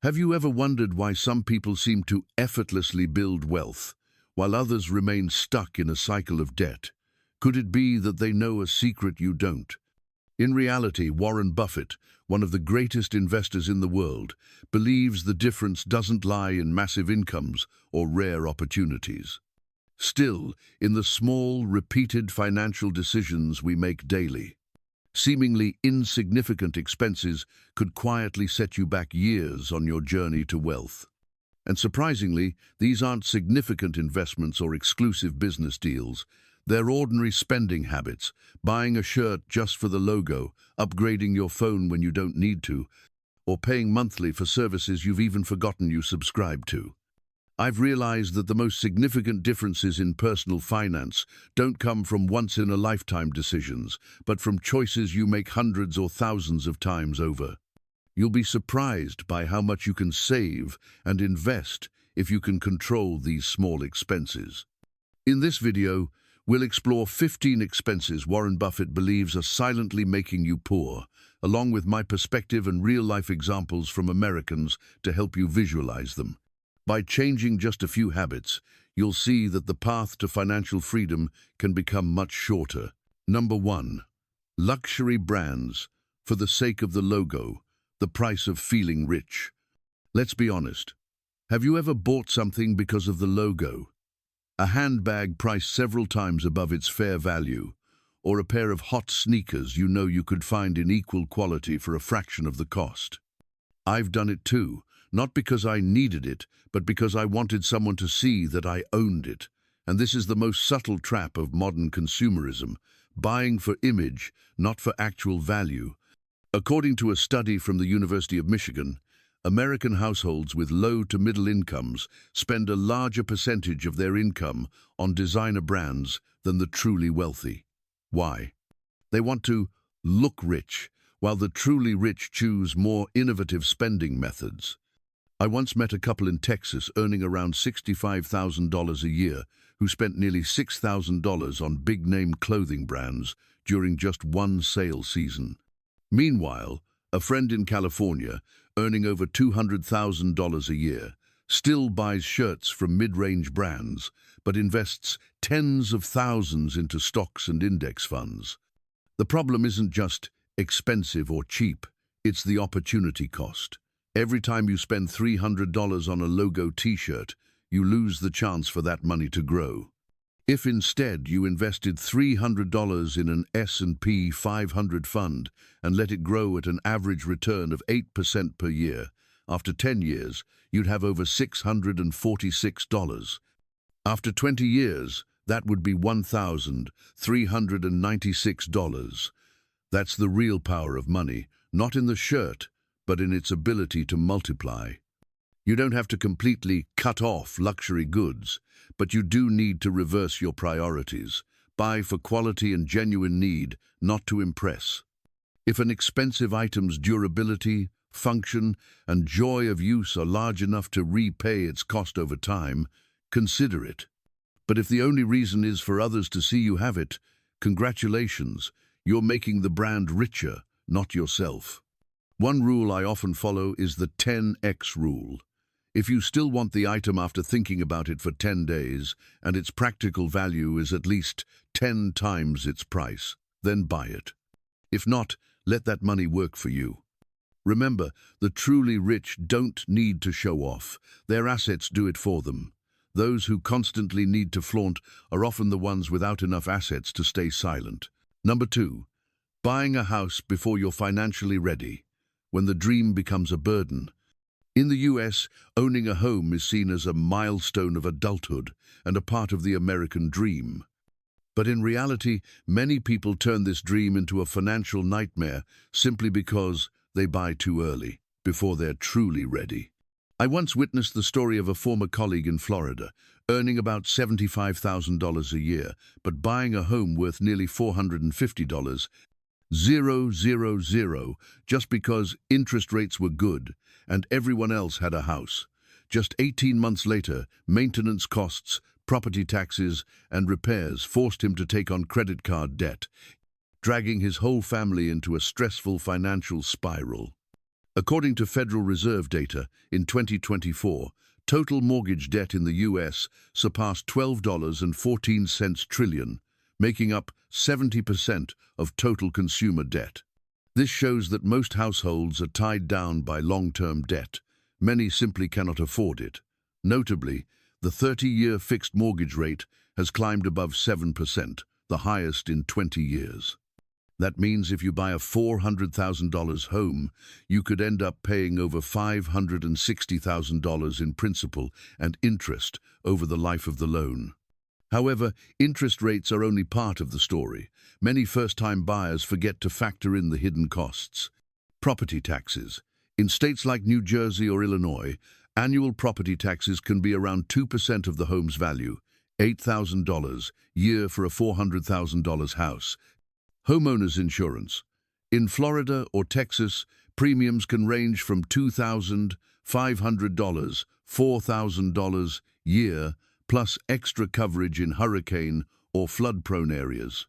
Have you ever wondered why some people seem to effortlessly build wealth, while others remain stuck in a cycle of debt? Could it be that they know a secret you don't? In reality, Warren Buffett, one of the greatest investors in the world, believes the difference doesn't lie in massive incomes or rare opportunities. Still, in the small, repeated financial decisions we make daily. Seemingly insignificant expenses could quietly set you back years on your journey to wealth. And surprisingly, these aren't significant investments or exclusive business deals. They're ordinary spending habits, buying a shirt just for the logo, upgrading your phone when you don't need to, or paying monthly for services you've even forgotten you subscribe to. I've realized that the most significant differences in personal finance don't come from once-in-a-lifetime decisions, but from choices you make hundreds or thousands of times over. You'll be surprised by how much you can save and invest if you can control these small expenses. In this video, we'll explore 15 expenses Warren Buffett believes are silently making you poor, along with my perspective and real-life examples from Americans to help you visualize them. By changing just a few habits, you'll see that the path to financial freedom can become much shorter. Number 1. Luxury brands. For the sake of the logo, the price of feeling rich. Let's be honest. Have you ever bought something because of the logo? A handbag priced several times above its fair value, or a pair of hot sneakers you know you could find in equal quality for a fraction of the cost. I've done it too, not because I needed it, but because I wanted someone to see that I owned it. And this is the most subtle trap of modern consumerism, buying for image, not for actual value. According to a study from the University of Michigan, American households with low to middle incomes spend a larger percentage of their income on designer brands than the truly wealthy. Why? They want to look rich, while the truly rich choose more innovative spending methods. I once met a couple in Texas earning around $65,000 a year who spent nearly $6,000 on big-name clothing brands during just one sale season. Meanwhile, a friend in California, earning over $200,000 a year, still buys shirts from mid-range brands, but invests tens of thousands into stocks and index funds. The problem isn't just expensive or cheap, it's the opportunity cost. Every time you spend $300 on a logo t-shirt, you lose the chance for that money to grow. If instead you invested $300 in an S&P 500 fund and let it grow at an average return of 8% per year, after 10 years, you'd have over $646. After 20 years, that would be $1,396. That's the real power of money, not in the shirt, but in its ability to multiply. You don't have to completely cut off luxury goods, but you do need to reverse your priorities. Buy for quality and genuine need, not to impress. If an expensive item's durability, function, and joy of use are large enough to repay its cost over time, consider it. But if the only reason is for others to see you have it, congratulations, you're making the brand richer, not yourself. One rule I often follow is the 10x rule. If you still want the item after thinking about it for 10 days, and its practical value is at least 10 times its price, then buy it. If not, let that money work for you. Remember, the truly rich don't need to show off. Their assets do it for them. Those who constantly need to flaunt are often the ones without enough assets to stay silent. Number 2, buying a house before you're financially ready. When the dream becomes a burden. In the US, owning a home is seen as a milestone of adulthood and a part of the American dream. But in reality, many people turn this dream into a financial nightmare simply because they buy too early, before they're truly ready. I once witnessed the story of a former colleague in Florida, earning about $75,000 a year, but buying a home worth nearly $450, just because interest rates were good and everyone else had a house. Just 18 months later, maintenance costs, property taxes, and repairs forced him to take on credit card debt, dragging his whole family into a stressful financial spiral. According to Federal Reserve data, in 2024, total mortgage debt in the U.S. surpassed $12.14 trillion, making up 70% of total consumer debt. This shows that most households are tied down by long-term debt. Many simply cannot afford it. Notably, the 30-year fixed mortgage rate has climbed above 7%, the highest in 20 years. That means if you buy a $400,000 home, you could end up paying over $560,000 in principal and interest over the life of the loan. However, interest rates are only part of the story. Many first-time buyers forget to factor in the hidden costs. Property taxes. In states like New Jersey or Illinois, annual property taxes can be around 2% of the home's value, $8,000 a year for a $400,000 house. Homeowners insurance. In Florida or Texas, premiums can range from $2,500, $4,000 a year, plus extra coverage in hurricane or flood-prone areas.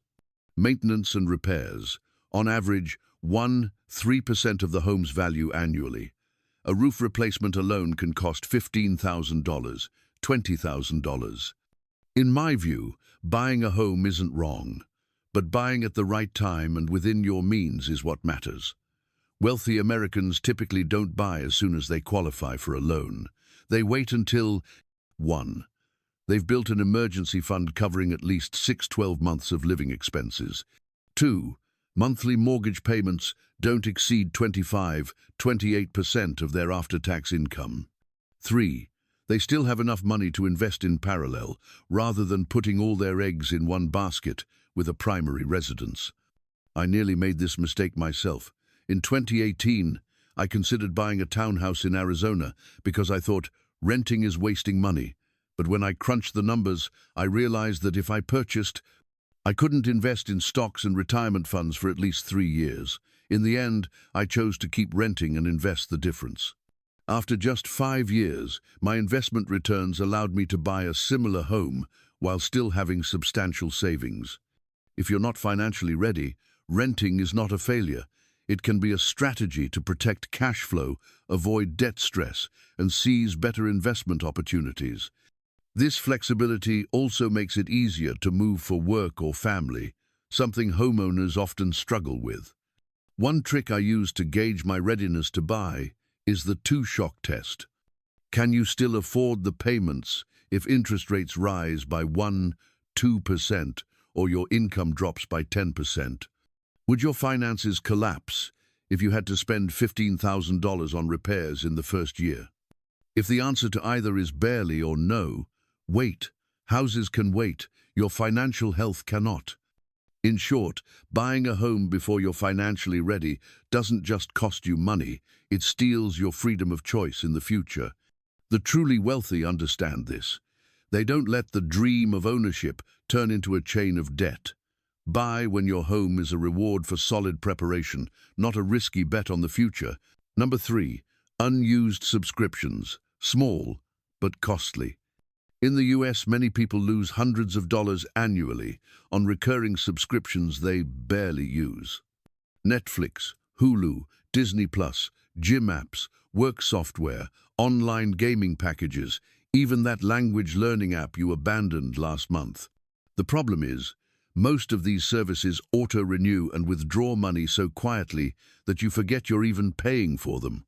Maintenance and repairs. On average, 3% of the home's value annually. A roof replacement alone can cost $15,000, $20,000. In my view, buying a home isn't wrong, but buying at the right time and within your means is what matters. Wealthy Americans typically don't buy as soon as they qualify for a loan. They wait until 1. They've built an emergency fund covering at least 12 months of living expenses. 2. Monthly mortgage payments don't exceed 28% of their after-tax income. 3. They still have enough money to invest in parallel, rather than putting all their eggs in one basket with a primary residence. I nearly made this mistake myself. In 2018, I considered buying a townhouse in Arizona because I thought renting is wasting money. But when I crunched the numbers, I realized that if I purchased, I couldn't invest in stocks and retirement funds for at least 3 years. In the end, I chose to keep renting and invest the difference. After just 5 years, my investment returns allowed me to buy a similar home while still having substantial savings. If you're not financially ready, renting is not a failure. It can be a strategy to protect cash flow, avoid debt stress, and seize better investment opportunities. This flexibility also makes it easier to move for work or family, something homeowners often struggle with. One trick I use to gauge my readiness to buy is the two-shock test. Can you still afford the payments if interest rates rise by 2% or your income drops by 10%? Would your finances collapse if you had to spend $15,000 on repairs in the first year? If the answer to either is barely or no, wait. Houses can wait. Your financial health cannot. In short, buying a home before you're financially ready doesn't just cost you money, it steals your freedom of choice in the future. The truly wealthy understand this. They don't let the dream of ownership turn into a chain of debt. Buy when your home is a reward for solid preparation, not a risky bet on the future. Number 3, unused subscriptions. Small, but costly. In the US, many people lose hundreds of dollars annually on recurring subscriptions they barely use. Netflix, Hulu, Disney+, gym apps, work software, online gaming packages, even that language learning app you abandoned last month. The problem is, most of these services auto-renew and withdraw money so quietly that you forget you're even paying for them.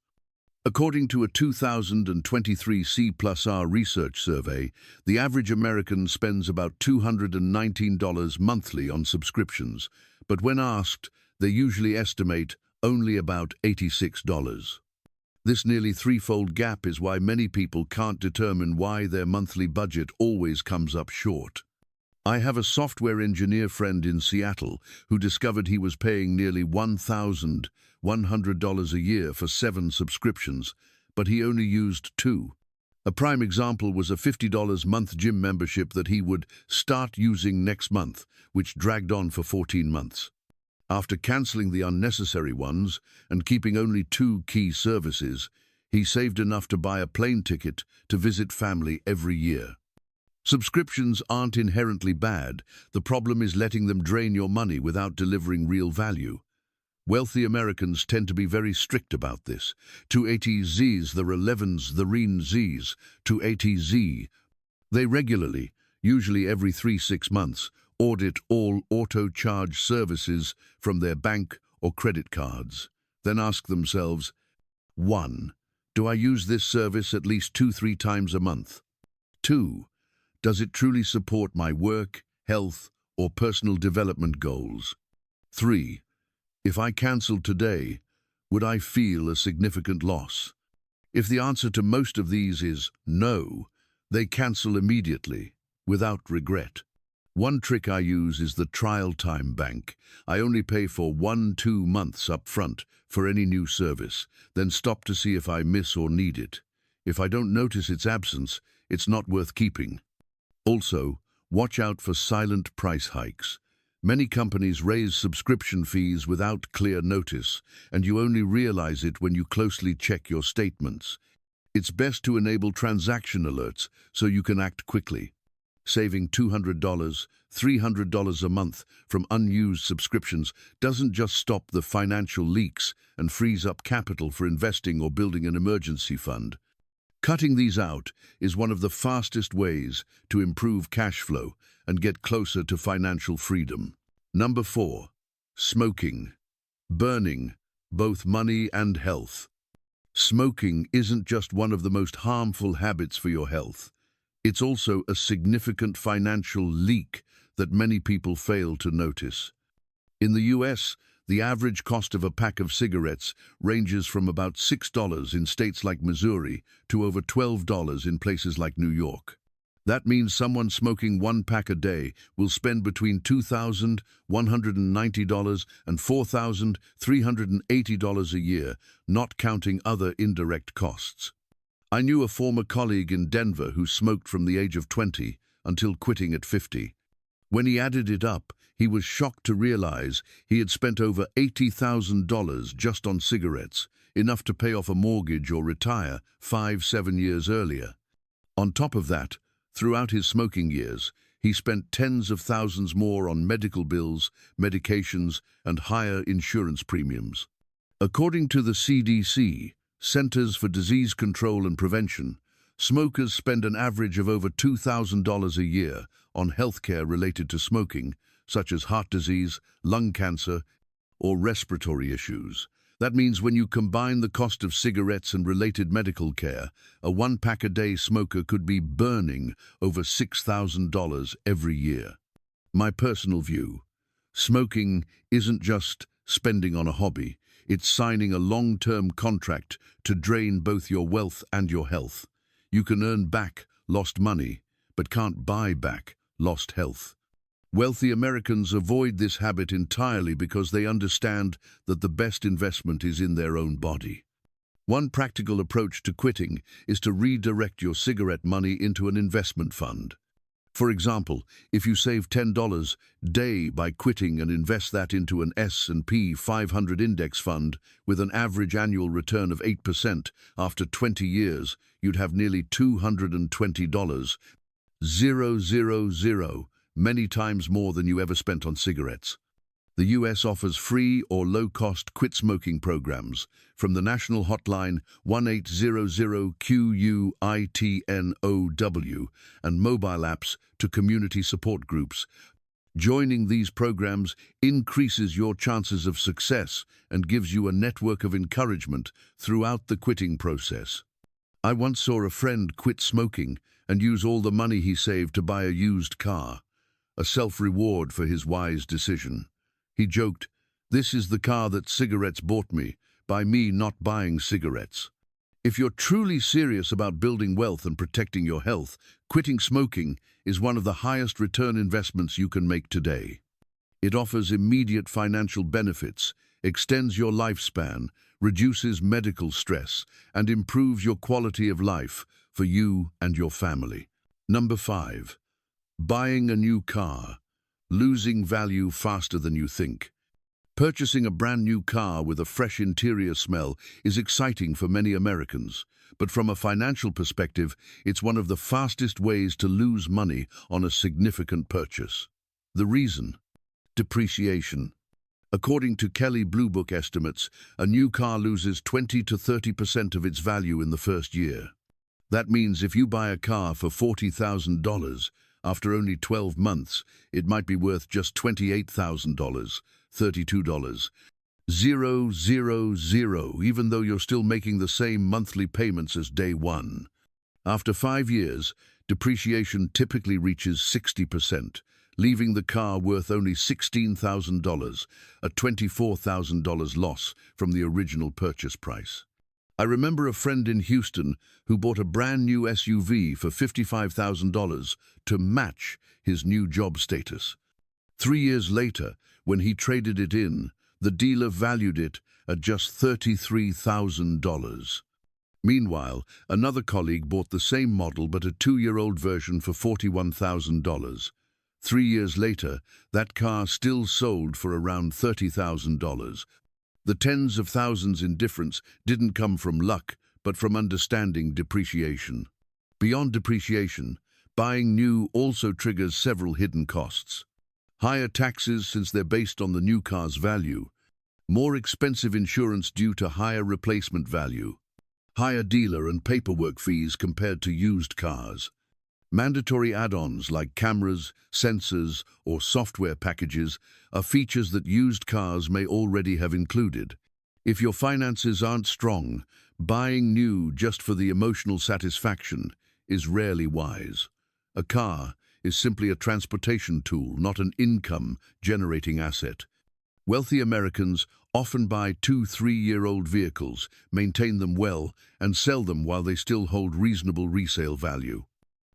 According to a 2023 C+R research survey, the average American spends about $219 monthly on subscriptions, but when asked, they usually estimate only about $86. This nearly threefold gap is why many people can't determine why their monthly budget always comes up short. I have a software engineer friend in Seattle who discovered he was paying nearly $1,100 a year for 7 subscriptions, but he only used 2. A prime example was a $50 month gym membership that he would start using next month, which dragged on for 14 months. After cancelling the unnecessary ones and keeping only 2 key services, he saved enough to buy a plane ticket to visit family every year. Subscriptions aren't inherently bad. The problem is letting them drain your money without delivering real value. Wealthy Americans tend to be very strict about this. To ATZs, the 11s, the Reen Zs, to ATZ. They regularly, usually every 3-6 months, audit all auto-charge services from their bank or credit cards. Then ask themselves, 1. Do I use this service at least 2-3 times a month? 2. Does it truly support my work, health, or personal development goals? 3. If I cancelled today, would I feel a significant loss? If the answer to most of these is no, they cancel immediately, without regret. One trick I use is the trial time bank. I only pay for 1-2 months up front for any new service, then stop to see if I miss or need it. If I don't notice its absence, it's not worth keeping. Also, watch out for silent price hikes. Many companies raise subscription fees without clear notice, and you only realize it when you closely check your statements. It's best to enable transaction alerts so you can act quickly. Saving $200, $300 a month from unused subscriptions doesn't just stop the financial leaks and frees up capital for investing or building an emergency fund. Cutting these out is one of the fastest ways to improve cash flow and get closer to financial freedom. Number 4. Smoking. Burning both money and health. Smoking isn't just one of the most harmful habits for your health. It's also a significant financial leak that many people fail to notice. In the US, the average cost of a pack of cigarettes ranges from about $6 in states like Missouri to over $12 in places like New York. That means someone smoking one pack a day will spend between $2,190 and $4,380 a year, not counting other indirect costs. I knew a former colleague in Denver who smoked from the age of 20 until quitting at 50. When he added it up, he was shocked to realize he had spent over $80,000 just on cigarettes, enough to pay off a mortgage or retire 5-7 years earlier. On top of that, throughout his smoking years, he spent tens of thousands more on medical bills, medications, and higher insurance premiums. According to the CDC, Centers for Disease Control and Prevention, smokers spend an average of over $2,000 a year on healthcare related to smoking, such as heart disease, lung cancer, or respiratory issues. That means when you combine the cost of cigarettes and related medical care, a one-pack-a-day smoker could be burning over $6,000 every year. My personal view: smoking isn't just spending on a hobby, it's signing a long-term contract to drain both your wealth and your health. You can earn back lost money, but can't buy back lost health. Wealthy Americans avoid this habit entirely because they understand that the best investment is in their own body. One practical approach to quitting is to redirect your cigarette money into an investment fund. For example, if you save $10 a day by quitting and invest that into an S&P 500 index fund with an average annual return of 8%, after 20 years, you'd have nearly $220, many times more than you ever spent on cigarettes. The US offers free or low-cost quit smoking programs, from the national hotline 1-800-QUITNOW and mobile apps to community support groups. Joining these programs increases your chances of success and gives you a network of encouragement throughout the quitting process. I once saw a friend quit smoking and use all the money he saved to buy a used car, a self-reward for his wise decision. He joked, "This is the car that cigarettes bought me, by me not buying cigarettes." If you're truly serious about building wealth and protecting your health, quitting smoking is one of the highest return investments you can make today. It offers immediate financial benefits, extends your lifespan, reduces medical stress, and improves your quality of life for you and your family. Number 5. Buying a new car. Losing value faster than you think. Purchasing a brand new car with a fresh interior smell is exciting for many Americans, but from a financial perspective, it's one of the fastest ways to lose money on a significant purchase. The reason? Depreciation. According to Kelley Blue Book estimates, a new car loses 20 to 30% of its value in the first year. That means if you buy a car for $40,000, after only 12 months, it might be worth just $28,000, $32. 000, even though you're still making the same monthly payments as day one. After 5 years, depreciation typically reaches 60%, leaving the car worth only $16,000, a $24,000 loss from the original purchase price. I remember a friend in Houston who bought a brand new SUV for $55,000 to match his new job status. 3 years later, when he traded it in, the dealer valued it at just $33,000. Meanwhile, another colleague bought the same model but a 2-year-old version for $41,000. 3 years later, that car still sold for around $30,000. The tens of thousands in difference didn't come from luck, but from understanding depreciation. Beyond depreciation, buying new also triggers several hidden costs. Higher taxes since they're based on the new car's value. More expensive insurance due to higher replacement value. Higher dealer and paperwork fees compared to used cars. Mandatory add-ons like cameras, sensors, or software packages are features that used cars may already have included. If your finances aren't strong, buying new just for the emotional satisfaction is rarely wise. A car is simply a transportation tool, not an income-generating asset. Wealthy Americans often buy 2-3-year-old vehicles, maintain them well, and sell them while they still hold reasonable resale value.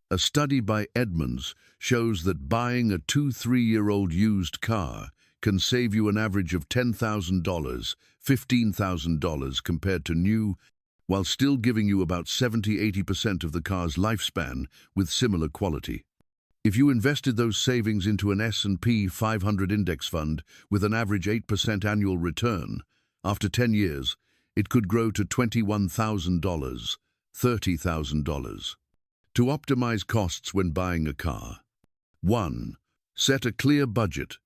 A study by Edmunds shows that buying a 2-3-year-old used car can save you an average of $10,000, $15,000 compared to new, while still giving you about 70–80% of the car's lifespan with similar quality. If you invested those savings into an S&P 500 index fund with an average 8% annual return, after 10 years, it could grow to $21,000, $30,000. To optimize costs when buying a car. 1. Set a clear budget.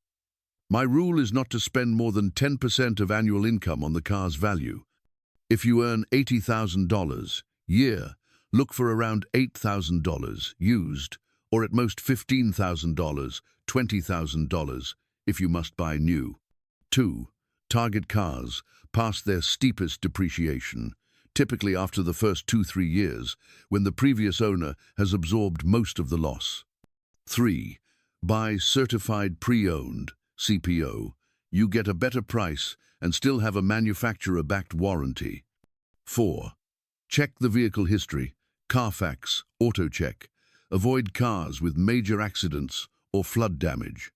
My rule is not to spend more than 10% of annual income on the car's value. If you earn $80,000 year, look for around $8,000 used, or at most $15,000, $20,000 if you must buy new. 2. Target cars past their steepest depreciation, typically after the first 2–3 years, when the previous owner has absorbed most of the loss. 3. Buy certified pre-owned, CPO. You get a better price and still have a manufacturer-backed warranty. 4. Check the vehicle history, Carfax, AutoCheck. Avoid cars with major accidents or flood damage.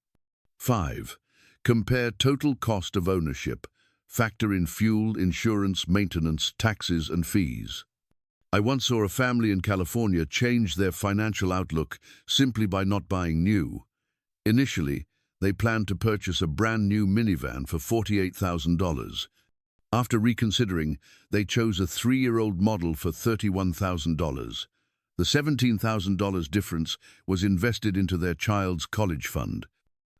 5. Compare total cost of ownership. Factor in fuel, insurance, maintenance, taxes, and fees. I once saw a family in California change their financial outlook simply by not buying new. Initially, they planned to purchase a brand new minivan for $48,000. After reconsidering, they chose a 3-year-old model for $31,000. The $17,000 difference was invested into their child's college fund.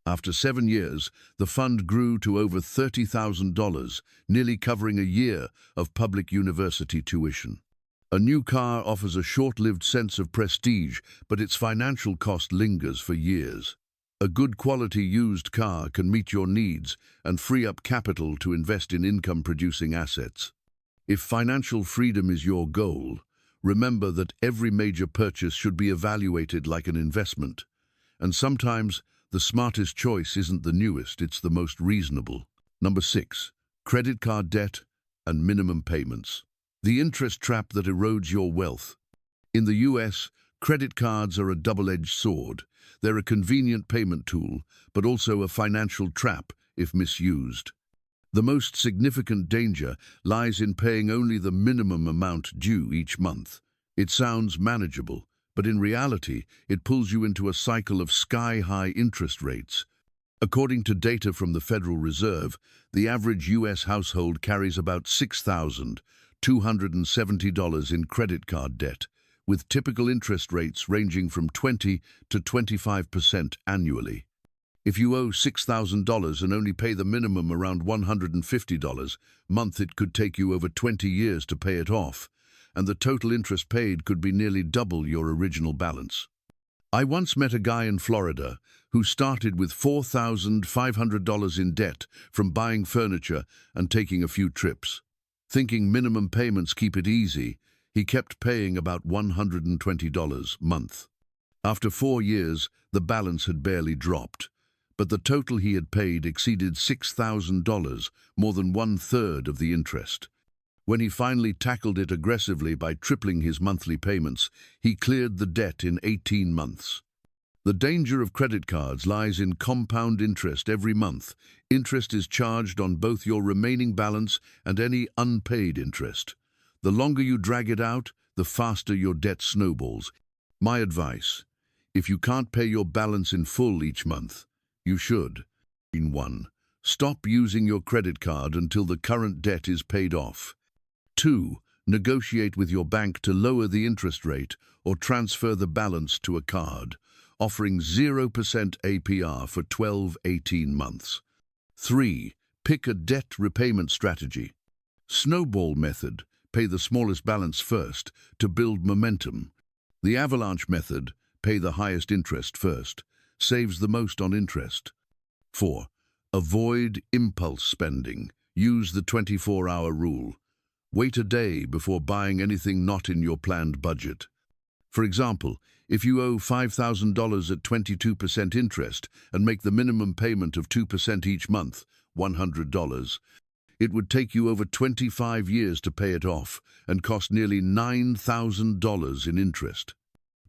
After 7 years, the fund grew to over $30,000, nearly covering a year of public university tuition. A new car offers a short-lived sense of prestige, but its financial cost lingers for years. A good quality used car can meet your needs and free up capital to invest in income-producing assets. If financial freedom is your goal, remember that every major purchase should be evaluated like an investment. And sometimes, the smartest choice isn't the newest, it's the most reasonable. Number 6. Credit card debt and minimum payments. The interest trap that erodes your wealth. In the US, credit cards are a double-edged sword. They're a convenient payment tool, but also a financial trap if misused. The most significant danger lies in paying only the minimum amount due each month. It sounds manageable, but in reality, it pulls you into a cycle of sky-high interest rates. According to data from the Federal Reserve, the average U.S. household carries about $6,270 in credit card debt, with typical interest rates ranging from 20 to 25% annually. If you owe $6,000 and only pay the minimum around $150 a month, it could take you over 20 years to pay it off, and the total interest paid could be nearly double your original balance. I once met a guy in Florida who started with $4,500 in debt from buying furniture and taking a few trips. Thinking minimum payments keep it easy, he kept paying about $120 a month. After 4 years, the balance had barely dropped, but the total he had paid exceeded $6,000, more than 1/3 of the interest. When he finally tackled it aggressively by tripling his monthly payments, he cleared the debt in 18 months. The danger of credit cards lies in compound interest every month. Interest is charged on both your remaining balance and any unpaid interest. The longer you drag it out, the faster your debt snowballs. My advice: if you can't pay your balance in full each month, you should. 1. Stop using your credit card until the current debt is paid off. 2. Negotiate with your bank to lower the interest rate or transfer the balance to a card, offering 0% APR for 12-18 months. 3. Pick a debt repayment strategy. Snowball method: pay the smallest balance first to build momentum. The avalanche method: pay the highest interest first, saves the most on interest. 4. Avoid impulse spending. Use the 24-hour rule. Wait a day before buying anything not in your planned budget. For example, if you owe $5,000 at 22% interest and make the minimum payment of 2% each month, $100, it would take you over 25 years to pay it off and cost nearly $9,000 in interest.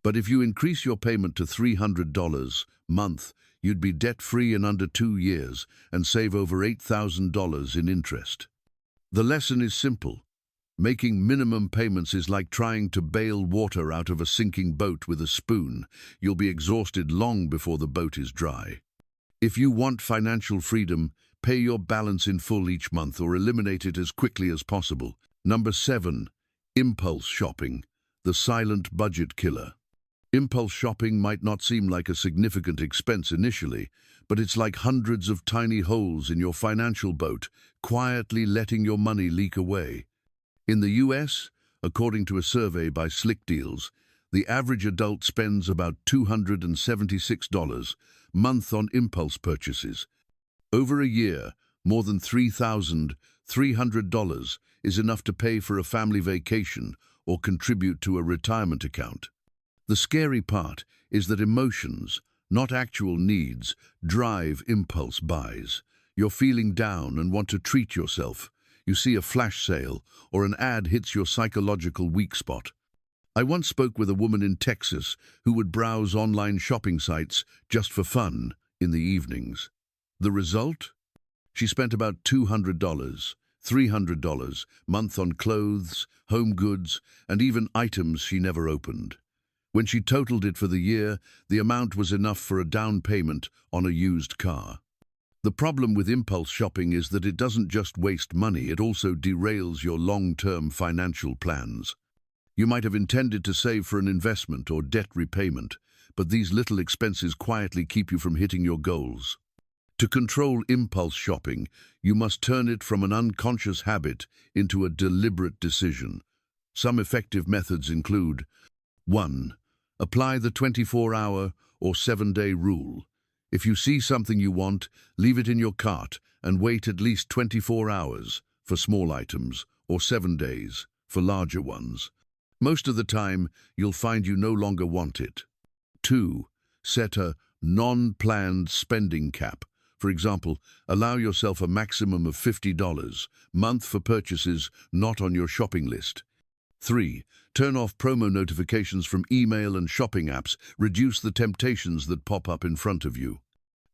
But if you increase your payment to $300 a month, you'd be debt-free in under 2 years and save over $8,000 in interest. The lesson is simple. Making minimum payments is like trying to bail water out of a sinking boat with a spoon. You'll be exhausted long before the boat is dry. If you want financial freedom, pay your balance in full each month or eliminate it as quickly as possible. Number 7. Impulse shopping, the silent budget killer. Impulse shopping might not seem like a significant expense initially, but it's like hundreds of tiny holes in your financial boat, quietly letting your money leak away. In the US, according to a survey by Slick Deals, the average adult spends about $276 a month on impulse purchases. Over a year, more than $3,300 is enough to pay for a family vacation or contribute to a retirement account. The scary part is that emotions, not actual needs, drive impulse buys. You're feeling down and want to treat yourself. You see a flash sale, or an ad hits your psychological weak spot. I once spoke with a woman in Texas who would browse online shopping sites just for fun in the evenings. The result? She spent about $200, $300 a month on clothes, home goods, and even items she never opened. When she totaled it for the year, the amount was enough for a down payment on a used car. The problem with impulse shopping is that it doesn't just waste money, it also derails your long-term financial plans. You might have intended to save for an investment or debt repayment, but these little expenses quietly keep you from hitting your goals. To control impulse shopping, you must turn it from an unconscious habit into a deliberate decision. Some effective methods include: 1. Apply the 24-hour or 7-day rule. If you see something you want, leave it in your cart and wait at least 24 hours for small items or 7 days for larger ones. Most of the time, you'll find you no longer want it. 2. Set a non-planned spending cap. For example, allow yourself a maximum of $50 a month for purchases not on your shopping list. 3. Turn off promo notifications from email and shopping apps. Reduce the temptations that pop up in front of you.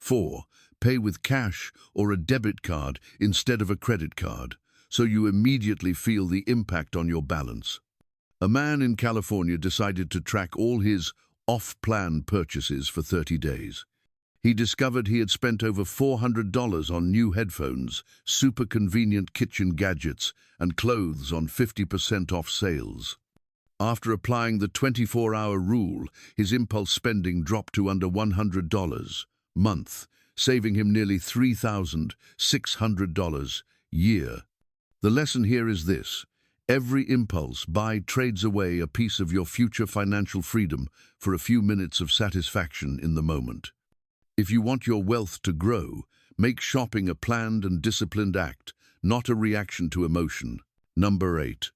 4. Pay with cash or a debit card instead of a credit card, so you immediately feel the impact on your balance. A man in California decided to track all his off-plan purchases for 30 days. He discovered he had spent over $400 on new headphones, super convenient kitchen gadgets, and clothes on 50% off sales. After applying the 24-hour rule, his impulse spending dropped to under $100 a month, saving him nearly $3,600 a year. The lesson here is this: every impulse buy trades away a piece of your future financial freedom for a few minutes of satisfaction in the moment. If you want your wealth to grow, make shopping a planned and disciplined act, not a reaction to emotion. Number 8.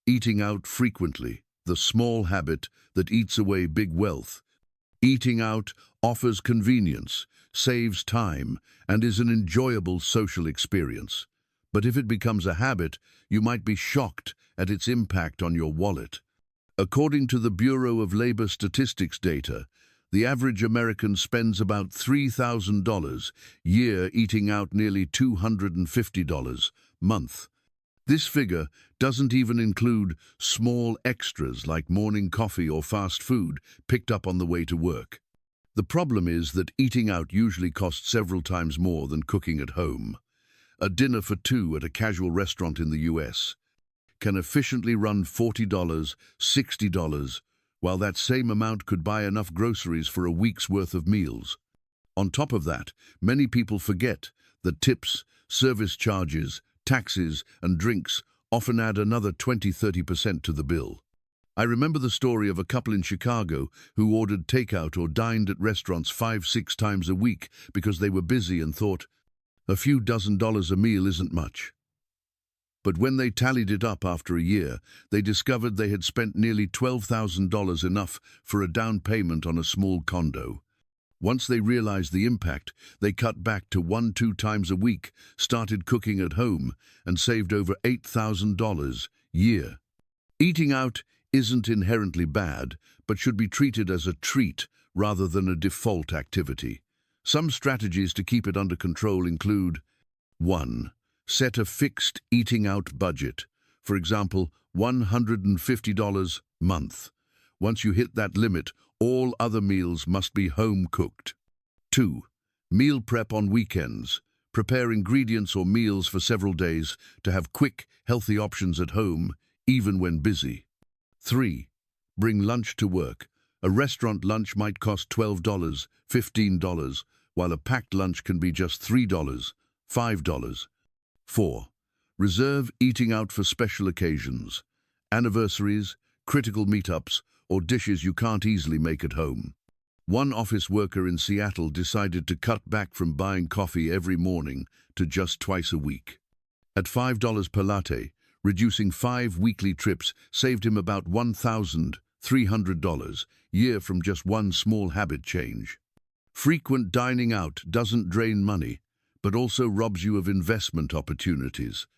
Eating out frequently, the small habit that eats away big wealth. Eating out offers convenience, saves time, and is an enjoyable social experience. But if it becomes a habit, you might be shocked at its impact on your wallet. According to the Bureau of Labor Statistics data, the average American spends about $3,000 a year eating out, nearly $250 a month. This figure doesn't even include small extras like morning coffee or fast food picked up on the way to work. The problem is that eating out usually costs several times more than cooking at home. A dinner for two at a casual restaurant in the US can efficiently run $40, $60, while that same amount could buy enough groceries for a week's worth of meals. On top of that, many people forget that tips, service charges, taxes, and drinks often add another 20–30% to the bill. I remember the story of a couple in Chicago who ordered takeout or dined at restaurants 5–6 times a week because they were busy and thought, a few $dozen a meal isn't much. But when they tallied it up after a year, they discovered they had spent nearly $12,000, enough for a down payment on a small condo. Once they realized the impact, they cut back to 1–2 times a week, started cooking at home, and saved over $8,000 a year. Eating out isn't inherently bad, but should be treated as a treat rather than a default activity. Some strategies to keep it under control include: 1. Set a fixed eating out budget. For example, $150 a month. Once you hit that limit, all other meals must be home-cooked. 2. Meal prep on weekends. Prepare ingredients or meals for several days to have quick, healthy options at home, even when busy. 3. Bring lunch to work. A restaurant lunch might cost $12, $15, while a packed lunch can be just $3, $5. 4. Reserve eating out for special occasions, anniversaries, critical meetups, or dishes you can't easily make at home. One office worker in Seattle decided to cut back from buying coffee every morning to just twice a week. At $5 per latte, reducing 5 weekly trips saved him about $1,300 a year from just one small habit change. Frequent dining out doesn't drain money, but also robs you of investment opportunities.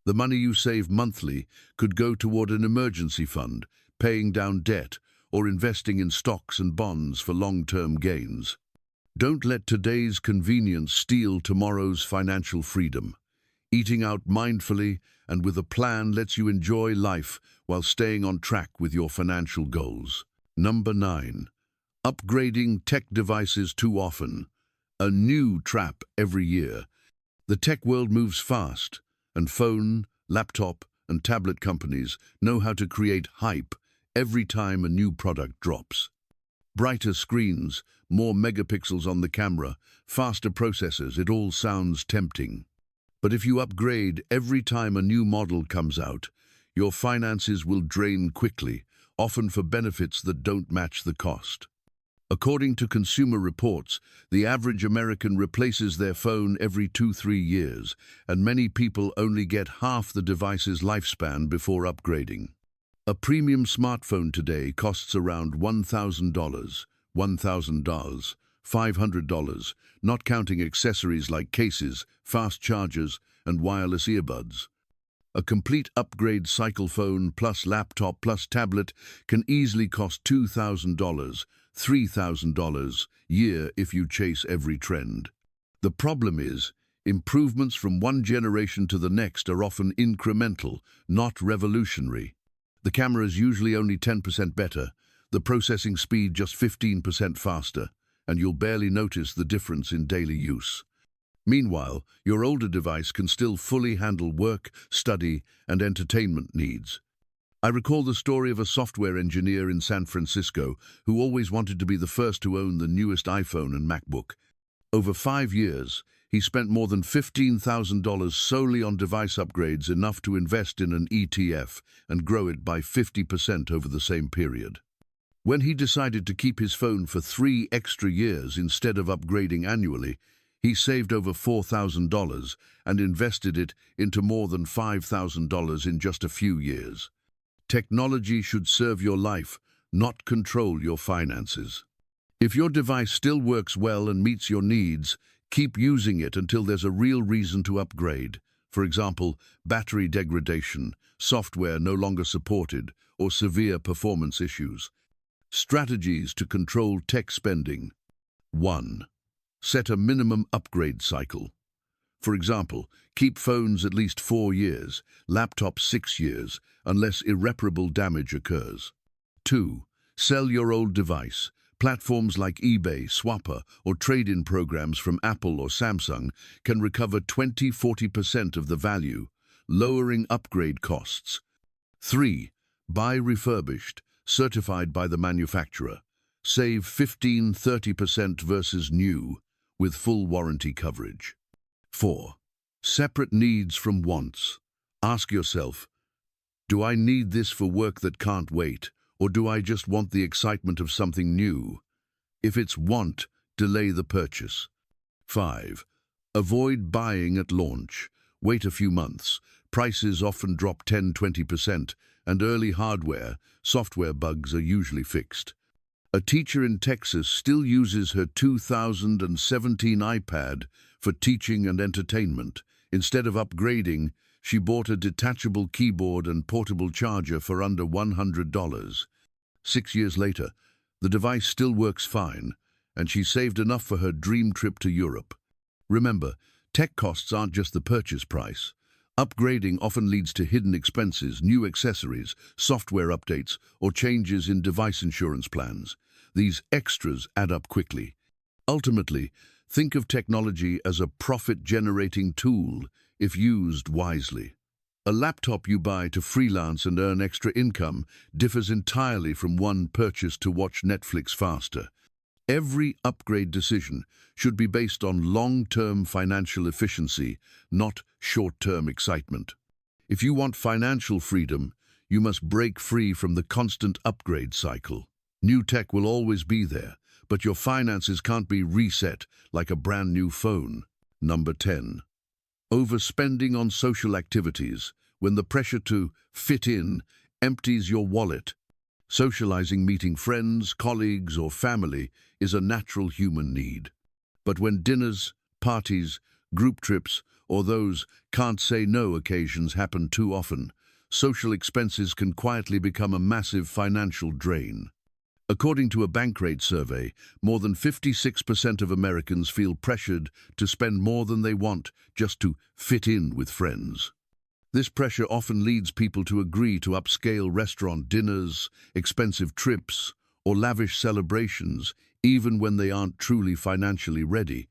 The money you save monthly could go toward an emergency fund, paying down debt, or investing in stocks and bonds for long-term gains. Don't let today's convenience steal tomorrow's financial freedom. Eating out mindfully and with a plan lets you enjoy life while staying on track with your financial goals. Number 9. Upgrading tech devices too often. A new trap every year. The tech world moves fast, and phone, laptop, and tablet companies know how to create hype every time a new product drops. Brighter screens, more megapixels on the camera, faster processors, it all sounds tempting. But if you upgrade every time a new model comes out, your finances will drain quickly, often for benefits that don't match the cost. According to Consumer Reports, the average American replaces their phone every 2–3 years, and many people only get half the device's lifespan before upgrading. A premium smartphone today costs around $1,000, $500, not counting accessories like cases, fast chargers, and wireless earbuds. A complete upgrade cycle, phone plus laptop plus tablet, can easily cost $2,000, $3,000 a year if you chase every trend. The problem is, improvements from one generation to the next are often incremental, not revolutionary. The camera is usually only 10% better, the processing speed just 15% faster, and you'll barely notice the difference in daily use. Meanwhile, your older device can still fully handle work, study, and entertainment needs. I recall the story of a software engineer in San Francisco who always wanted to be the first to own the newest iPhone and MacBook. Over 5 years, he spent more than $15,000 solely on device upgrades, enough to invest in an ETF and grow it by 50% over the same period. When he decided to keep his phone for 3 extra years instead of upgrading annually, he saved over $4,000 and invested it into more than $5,000 in just a few years. Technology should serve your life, not control your finances. If your device still works well and meets your needs, keep using it until there's a real reason to upgrade. For example, battery degradation, software no longer supported, or severe performance issues. Strategies to control tech spending. 1. Set a minimum upgrade cycle. For example, keep phones at least 4 years, laptops 6 years, unless irreparable damage occurs. 2. Sell your old device. Platforms like eBay, Swapper, or trade-in programs from Apple or Samsung can recover 20–40% of the value, lowering upgrade costs. 3. Buy refurbished, certified by the manufacturer. Save 15–30% versus new, with full warranty coverage. 4. Separate needs from wants. Ask yourself, do I need this for work that can't wait, or do I just want the excitement of something new? If it's want, delay the purchase. 5. Avoid buying at launch. Wait a few months. Prices often drop 10–20%, and early hardware, software bugs are usually fixed. A teacher in Texas still uses her 2017 iPad for teaching and entertainment. Instead of upgrading, she bought a detachable keyboard and portable charger for under $100. 6 years later, the device still works fine, and she saved enough for her dream trip to Europe. Remember, tech costs aren't just the purchase price. Upgrading often leads to hidden expenses, new accessories, software updates, or changes in device insurance plans. These extras add up quickly. Ultimately, think of technology as a profit-generating tool if used wisely. A laptop you buy to freelance and earn extra income differs entirely from one purchased to watch Netflix faster. Every upgrade decision should be based on long-term financial efficiency, not short-term excitement. If you want financial freedom, you must break free from the constant upgrade cycle. New tech will always be there, but your finances can't be reset like a brand new phone. Number 10. Overspending on social activities. When the pressure to fit in empties your wallet. Socializing, meeting friends, colleagues, or family is a natural human need. But when dinners, parties, group trips, or those can't-say-no occasions happen too often, social expenses can quietly become a massive financial drain. According to a Bankrate survey, more than 56% of Americans feel pressured to spend more than they want just to fit in with friends. This pressure often leads people to agree to upscale restaurant dinners, expensive trips, or lavish celebrations, even when they aren't truly financially ready.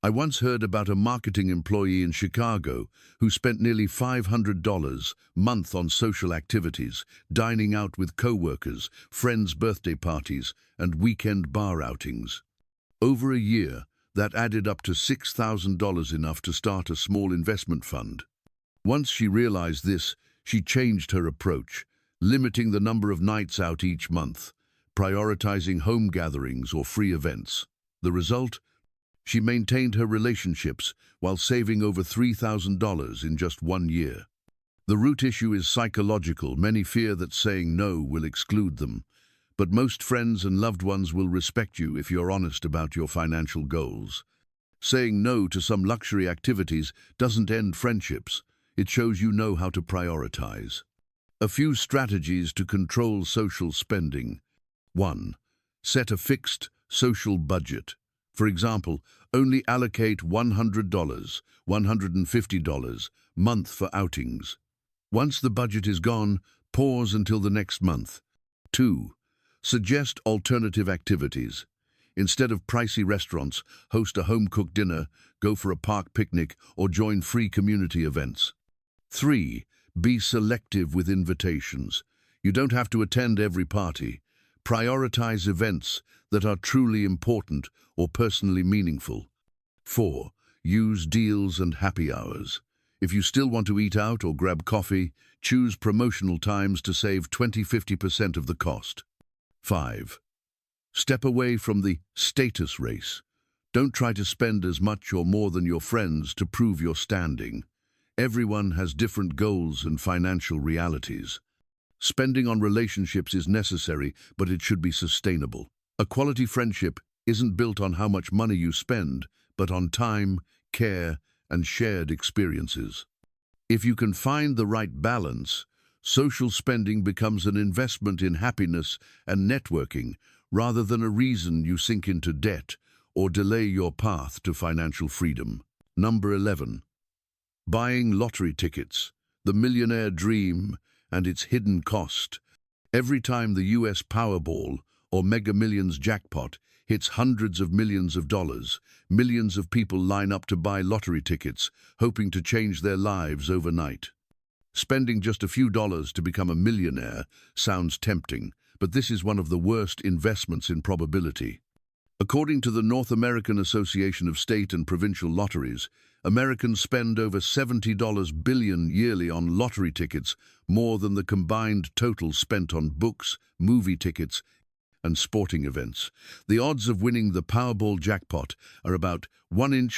I once heard about a marketing employee in Chicago who spent nearly $500 a month on social activities, dining out with co-workers, friends' birthday parties, and weekend bar outings. Over a year, that added up to $6,000, enough to start a small investment fund. Once she realized this, she changed her approach, limiting the number of nights out each month, prioritizing home gatherings or free events. The result? She maintained her relationships while saving over $3,000 in just 1 year. The root issue is psychological. Many fear that saying no will exclude them, but most friends and loved ones will respect you if you're honest about your financial goals. Saying no to some luxury activities doesn't end friendships. It shows you know how to prioritize. A few strategies to control social spending. 1. Set a fixed social budget. For example, only allocate $100, $150 a month for outings. Once the budget is gone, pause until the next month. 2. Suggest alternative activities. Instead of pricey restaurants, host a home-cooked dinner, go for a park picnic, or join free community events. 3. Be selective with invitations. You don't have to attend every party. Prioritize events that are truly important or personally meaningful. 4. Use deals and happy hours. If you still want to eat out or grab coffee, choose promotional times to save 20–50% of the cost. 5. Step away from the status race. Don't try to spend as much or more than your friends to prove your standing. Everyone has different goals and financial realities. Spending on relationships is necessary, but it should be sustainable. A quality friendship isn't built on how much money you spend, but on time, care, and shared experiences. If you can find the right balance, social spending becomes an investment in happiness and networking rather than a reason you sink into debt or delay your path to financial freedom. Number 11. Buying lottery tickets, the millionaire dream and its hidden cost. Every time the US Powerball or Mega Millions jackpot hits hundreds of millions of dollars, millions of people line up to buy lottery tickets, hoping to change their lives overnight. Spending just a few dollars to become a millionaire sounds tempting, but this is one of the worst investments in probability. According to the North American Association of State and Provincial Lotteries, Americans spend over $70 billion yearly on lottery tickets, more than the combined total spent on books, movie tickets, and sporting events. The odds of winning the Powerball jackpot are about 1 in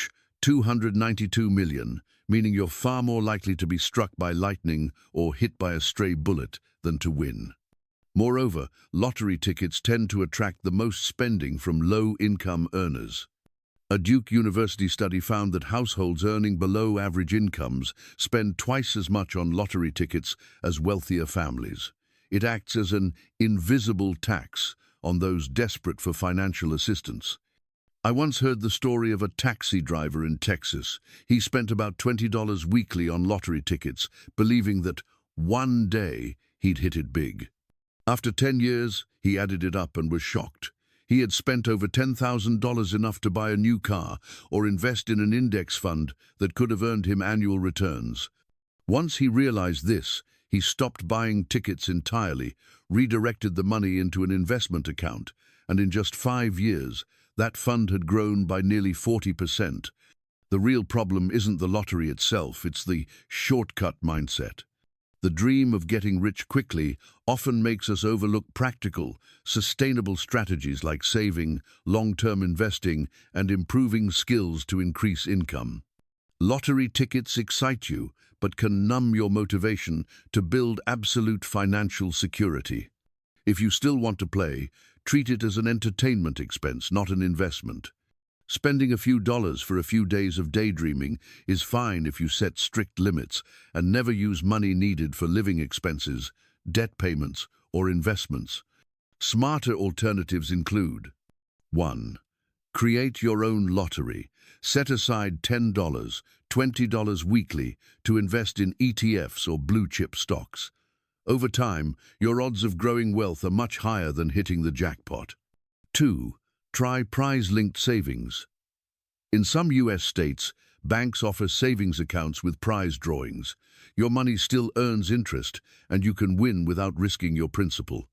292 million, meaning you're far more likely to be struck by lightning or hit by a stray bullet than to win. Moreover, lottery tickets tend to attract the most spending from low-income earners. A Duke University study found that households earning below average incomes spend twice as much on lottery tickets as wealthier families. It acts as an invisible tax on those desperate for financial assistance. I once heard the story of a taxi driver in Texas. He spent about $20 weekly on lottery tickets, believing that one day he'd hit it big. After 10 years, he added it up and was shocked. He had spent over $10,000, enough to buy a new car or invest in an index fund that could have earned him annual returns. Once he realized this, he stopped buying tickets entirely, redirected the money into an investment account, and in just 5 years, that fund had grown by nearly 40%. The real problem isn't the lottery itself, it's the shortcut mindset. The dream of getting rich quickly often makes us overlook practical, sustainable strategies like saving, long-term investing, and improving skills to increase income. Lottery tickets excite you, but can numb your motivation to build absolute financial security. If you still want to play, treat it as an entertainment expense, not an investment. Spending a few dollars for a few days of daydreaming is fine if you set strict limits and never use money needed for living expenses, debt payments, or investments. Smarter alternatives include: 1. Create your own lottery. Set aside $10, $20 weekly to invest in ETFs or blue-chip stocks. Over time, your odds of growing wealth are much higher than hitting the jackpot. 2. Try prize-linked savings. In some US states, banks offer savings accounts with prize drawings. Your money still earns interest, and you can win without risking your principal.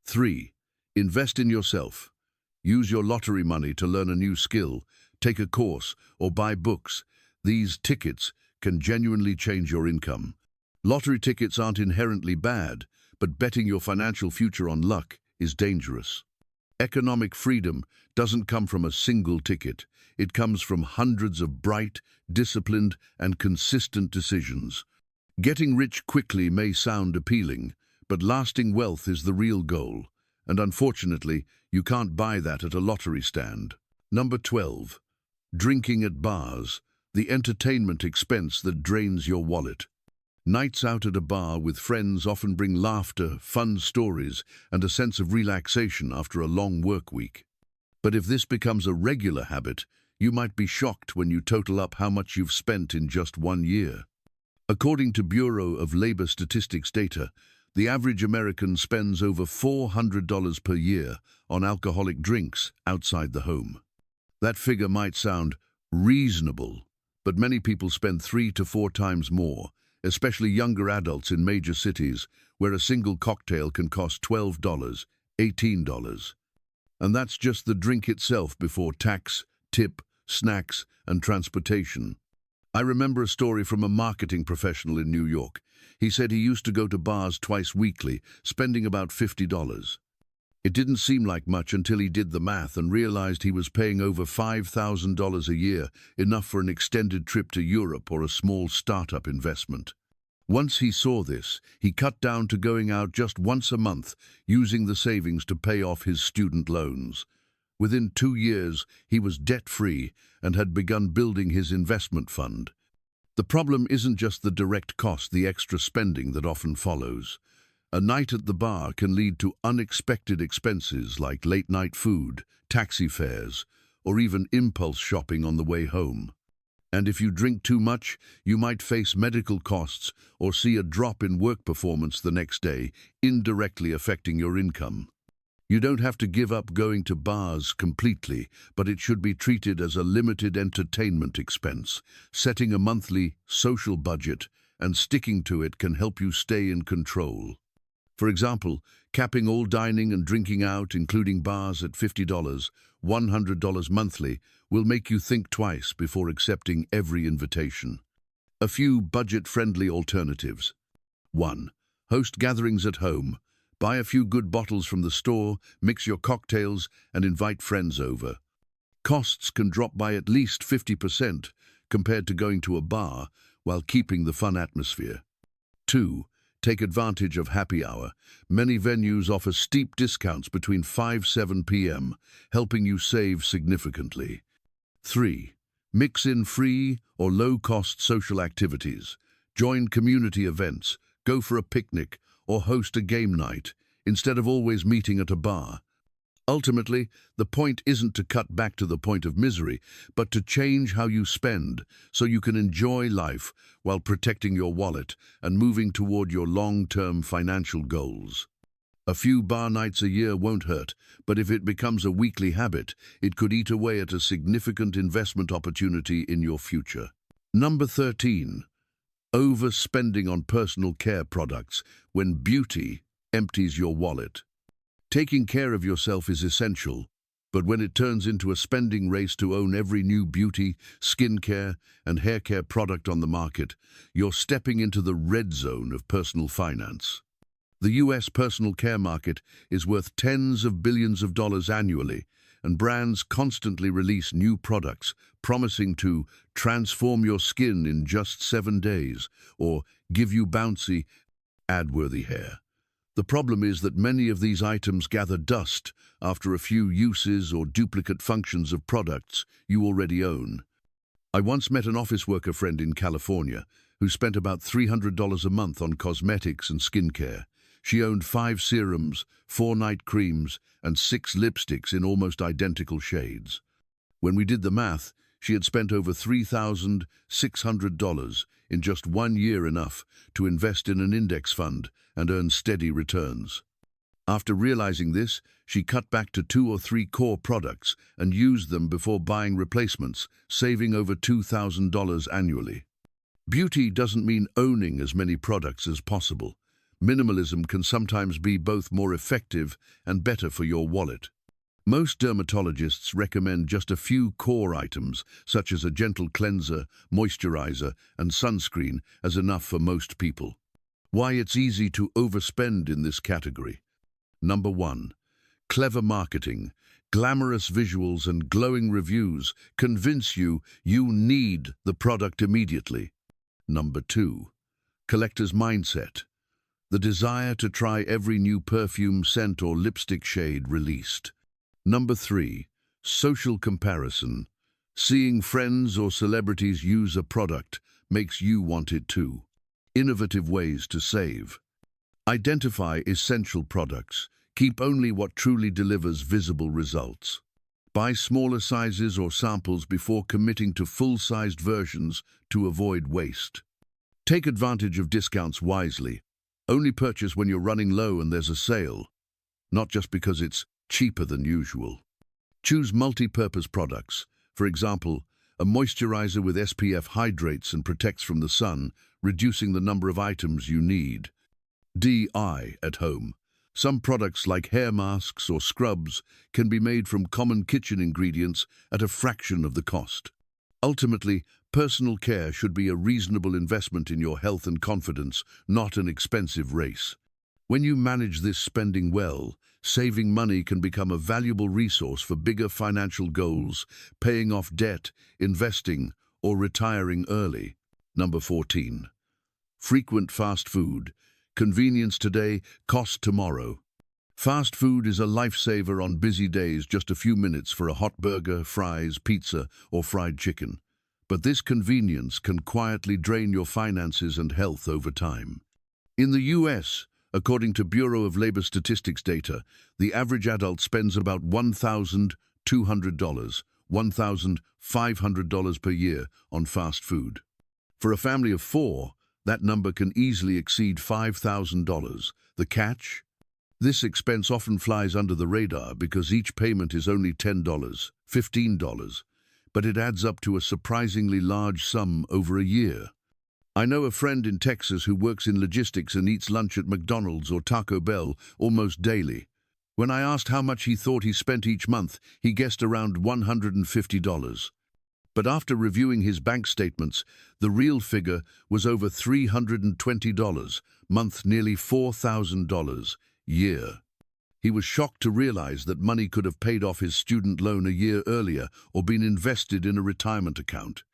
3. Invest in yourself. Use your lottery money to learn a new skill, take a course, or buy books. These tickets can genuinely change your income. Lottery tickets aren't inherently bad, but betting your financial future on luck is dangerous. Economic freedom doesn't come from a single ticket. It comes from hundreds of bright, disciplined, and consistent decisions. Getting rich quickly may sound appealing, but lasting wealth is the real goal, and unfortunately, you can't buy that at a lottery stand. Number 12. Drinking at bars, the entertainment expense that drains your wallet. Nights out at a bar with friends often bring laughter, fun stories, and a sense of relaxation after a long work week. But if this becomes a regular habit, you might be shocked when you total up how much you've spent in just 1 year. According to Bureau of Labor Statistics data, the average American spends over $400 per year on alcoholic drinks outside the home. That figure might sound reasonable, but many people spend 3 to 4 times more, especially younger adults in major cities, where a single cocktail can cost $12, $18. And that's just the drink itself before tax, tip, snacks, and transportation. I remember a story from a marketing professional in New York. He said he used to go to bars twice weekly, spending about $50. It didn't seem like much until he did the math and realized he was paying over $5,000 a year, enough for an extended trip to Europe or a small startup investment. Once he saw this, he cut down to going out just once a month, using the savings to pay off his student loans. Within 2 years, he was debt-free and had begun building his investment fund. The problem isn't just the direct cost, the extra spending that often follows. A night at the bar can lead to unexpected expenses like late-night food, taxi fares, or even impulse shopping on the way home. And if you drink too much, you might face medical costs or see a drop in work performance the next day, indirectly affecting your income. You don't have to give up going to bars completely, but it should be treated as a limited entertainment expense. Setting a monthly social budget and sticking to it can help you stay in control. For example, capping all dining and drinking out, including bars, at $50, $100 monthly, will make you think twice before accepting every invitation. A few budget-friendly alternatives. 1. Host gatherings at home. Buy a few good bottles from the store, mix your cocktails, and invite friends over. Costs can drop by at least 50% compared to going to a bar, while keeping the fun atmosphere. 2. Take advantage of happy hour. Many venues offer steep discounts between 5–7 p.m., helping you save significantly. 3. Mix in free or low-cost social activities. Join community events, go for a picnic, or host a game night, instead of always meeting at a bar. Ultimately, the point isn't to cut back to the point of misery, but to change how you spend so you can enjoy life while protecting your wallet and moving toward your long-term financial goals. A few bar nights a year won't hurt, but if it becomes a weekly habit, it could eat away at a significant investment opportunity in your future. Number 13. Overspending on personal care products when beauty empties your wallet. Taking care of yourself is essential, but when it turns into a spending race to own every new beauty, skincare, and hair care product on the market, you're stepping into the red zone of personal finance. The U.S. personal care market is worth tens of billions of dollars annually, and brands constantly release new products promising to transform your skin in just 7 days or give you bouncy, ad-worthy hair. The problem is that many of these items gather dust after a few uses or duplicate functions of products you already own. I once met an office worker friend in California who spent about $300 a month on cosmetics and skincare. She owned 5 serums, 4 night creams, and 6 lipsticks in almost identical shades. When we did the math, she had spent over $3,600 in just 1 year, enough to invest in an index fund and earn steady returns. After realizing this, she cut back to 2 or 3 core products and used them before buying replacements, saving over $2,000 annually. Beauty doesn't mean owning as many products as possible. Minimalism can sometimes be both more effective and better for your wallet. Most dermatologists recommend just a few core items, such as a gentle cleanser, moisturizer, and sunscreen, as enough for most people. Why it's easy to overspend in this category. Number 1. Clever marketing. Glamorous visuals and glowing reviews convince you need the product immediately. Number 2. Collector's mindset. The desire to try every new perfume, scent, or lipstick shade released. Number 3. Social comparison. Seeing friends or celebrities use a product makes you want it too. Innovative ways to save. Identify essential products. Keep only what truly delivers visible results. Buy smaller sizes or samples before committing to full-sized versions to avoid waste. Take advantage of discounts wisely. Only purchase when you're running low and there's a sale, not just because it's cheaper than usual. Choose multi-purpose products. For example, a moisturizer with SPF hydrates and protects from the sun, reducing the number of items you need. DI at home. Some products like hair masks or scrubs can be made from common kitchen ingredients at a fraction of the cost. Ultimately, personal care should be a reasonable investment in your health and confidence, not an expensive race. When you manage this spending well, saving money can become a valuable resource for bigger financial goals, paying off debt, investing, or retiring early. Number 14. Frequent fast food. Convenience today, cost tomorrow. Fast food is a lifesaver on busy days, just a few minutes for a hot burger, fries, pizza, or fried chicken. But this convenience can quietly drain your finances and health over time. In the US, according to Bureau of Labor Statistics data, the average adult spends about $1,200, $1,500 per year on fast food. For a family of 4, that number can easily exceed $5,000. The catch? This expense often flies under the radar because each payment is only $10, $15, but it adds up to a surprisingly large sum over a year. I know a friend in Texas who works in logistics and eats lunch at McDonald's or Taco Bell almost daily. When I asked how much he thought he spent each month, he guessed around $150. But after reviewing his bank statements, the real figure was over $320, month nearly $4,000, year. He was shocked to realize that money could have paid off his student loan a year earlier or been invested in a retirement account.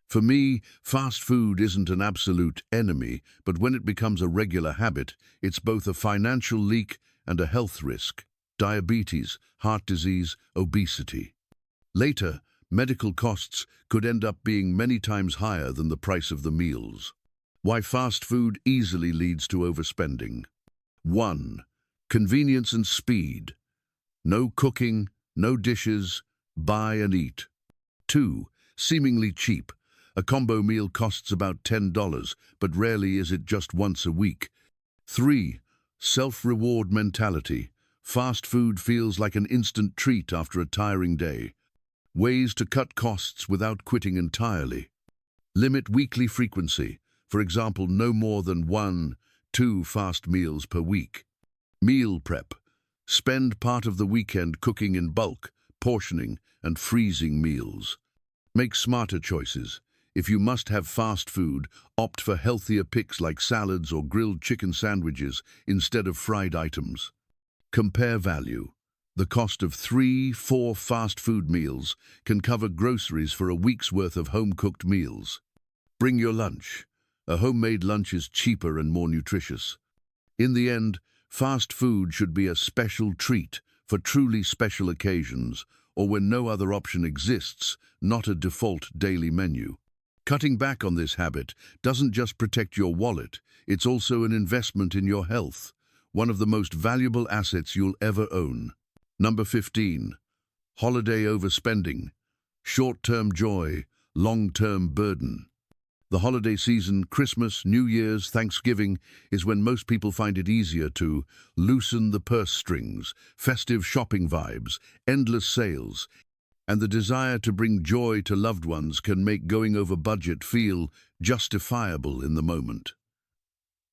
For me, fast food isn't an absolute enemy, but when it becomes a regular habit, it's both a financial leak and a health risk: diabetes, heart disease, obesity. Later, medical costs could end up being many times higher than the price of the meals. Why fast food easily leads to overspending. 1. Convenience and speed. No cooking, no dishes, buy and eat. 2. Seemingly cheap. A combo meal costs about $10, but rarely is it just once a week. 3. Self-reward mentality. Fast food feels like an instant treat after a tiring day. Ways to cut costs without quitting entirely. Limit weekly frequency. For example, no more than 1-2 fast meals per week. Meal prep. Spend part of the weekend cooking in bulk, portioning, and freezing meals. Make smarter choices. If you must have fast food, opt for healthier picks like salads or grilled chicken sandwiches instead of fried items. Compare value. The cost of 3-4 fast food meals can cover groceries for a week's worth of home-cooked meals. Bring your lunch. A homemade lunch is cheaper and more nutritious. In the end, fast food should be a special treat for truly special occasions or when no other option exists, not a default daily menu. Cutting back on this habit doesn't just protect your wallet, it's also an investment in your health, one of the most valuable assets you'll ever own. Number 15. Holiday overspending. Short-term joy, long-term burden. The holiday season, Christmas, New Year's, Thanksgiving, is when most people find it easier to loosen the purse strings, festive shopping vibes, endless sales, and the desire to bring joy to loved ones can make going over budget feel justifiable in the moment.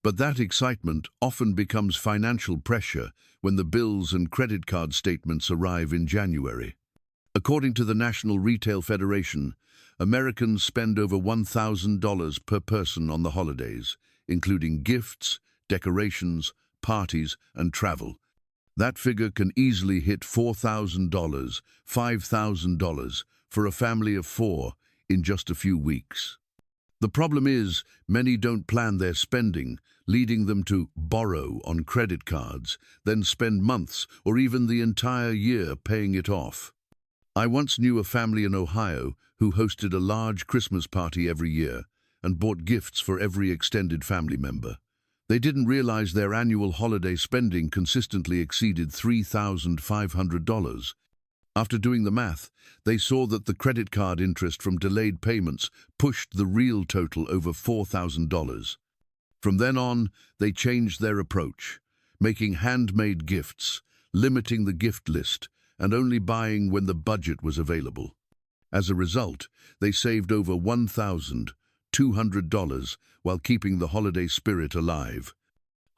But that excitement often becomes financial pressure when the bills and credit card statements arrive in January. According to the National Retail Federation, Americans spend over $1,000 per person on the holidays, including gifts, decorations, parties, and travel. That figure can easily hit $4,000, $5,000 for a family of 4 in just a few weeks. The problem is, many don't plan their spending, leading them to borrow on credit cards, then spend months or even the entire year paying it off. I once knew a family in Ohio who hosted a large Christmas party every year and bought gifts for every extended family member. They didn't realize their annual holiday spending consistently exceeded $3,500. After doing the math, they saw that the credit card interest from delayed payments pushed the real total over $4,000. From then on, they changed their approach, making handmade gifts, limiting the gift list, and only buying when the budget was available. As a result, they saved over $1,200 while keeping the holiday spirit alive.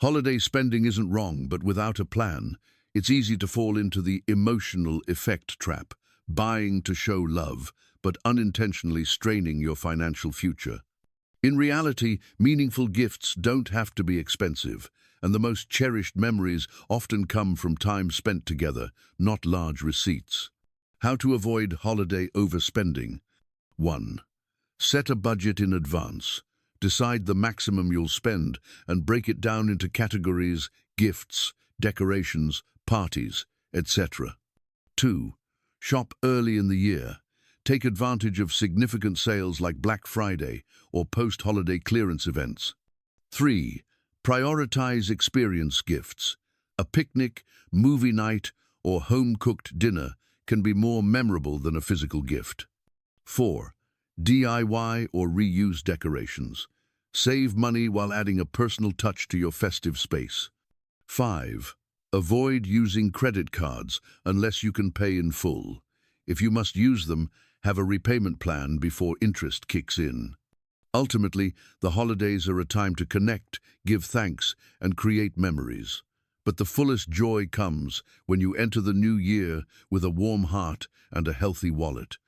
Holiday spending isn't wrong, but without a plan, it's easy to fall into the emotional effect trap, buying to show love, but unintentionally straining your financial future. In reality, meaningful gifts don't have to be expensive, and the most cherished memories often come from time spent together, not large receipts. How to avoid holiday overspending. 1. Set a budget in advance. Decide the maximum you'll spend and break it down into categories: gifts, decorations, parties, etc. 2. Shop early in the year. Take advantage of significant sales like Black Friday or post-holiday clearance events. 3. Prioritize experience gifts. A picnic, movie night, or home-cooked dinner can be more memorable than a physical gift. 4. DIY or reuse decorations. Save money while adding a personal touch to your festive space. 5. Avoid using credit cards unless you can pay in full. If you must use them, have a repayment plan before interest kicks in. Ultimately, the holidays are a time to connect, give thanks, and create memories. But the fullest joy comes when you enter the new year with a warm heart and a healthy wallet.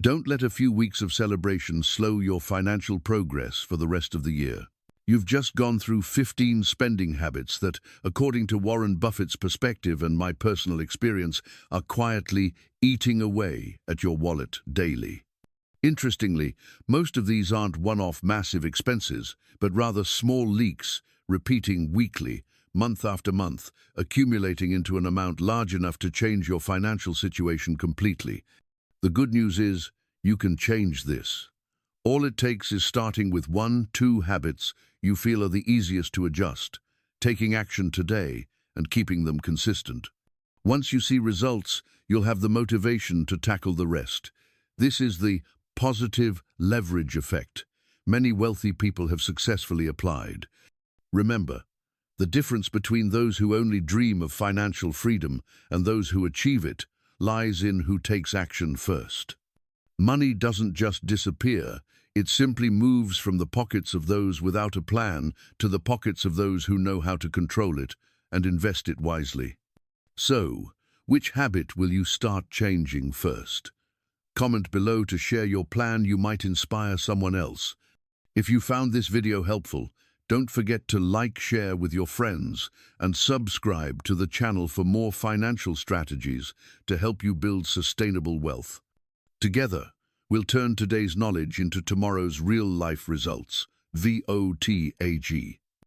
Don't let a few weeks of celebration slow your financial progress for the rest of the year. You've just gone through 15 spending habits that, according to Warren Buffett's perspective and my personal experience, are quietly eating away at your wallet daily. Interestingly, most of these aren't one-off massive expenses, but rather small leaks, repeating weekly, month after month, accumulating into an amount large enough to change your financial situation completely. The good news is, you can change this. All it takes is starting with 1-2 habits you feel are the easiest to adjust, taking action today and keeping them consistent. Once you see results, you'll have the motivation to tackle the rest. This is the positive leverage effect many wealthy people have successfully applied. Remember, the difference between those who only dream of financial freedom and those who achieve it lies in who takes action first. Money doesn't just disappear, it simply moves from the pockets of those without a plan to the pockets of those who know how to control it and invest it wisely. So, which habit will you start changing first? Comment below to share your plan. You might inspire someone else. If you found this video helpful, don't forget to like, share with your friends, and subscribe to the channel for more financial strategies to help you build sustainable wealth. Together, we'll turn today's knowledge into tomorrow's real-life results. VOTAG.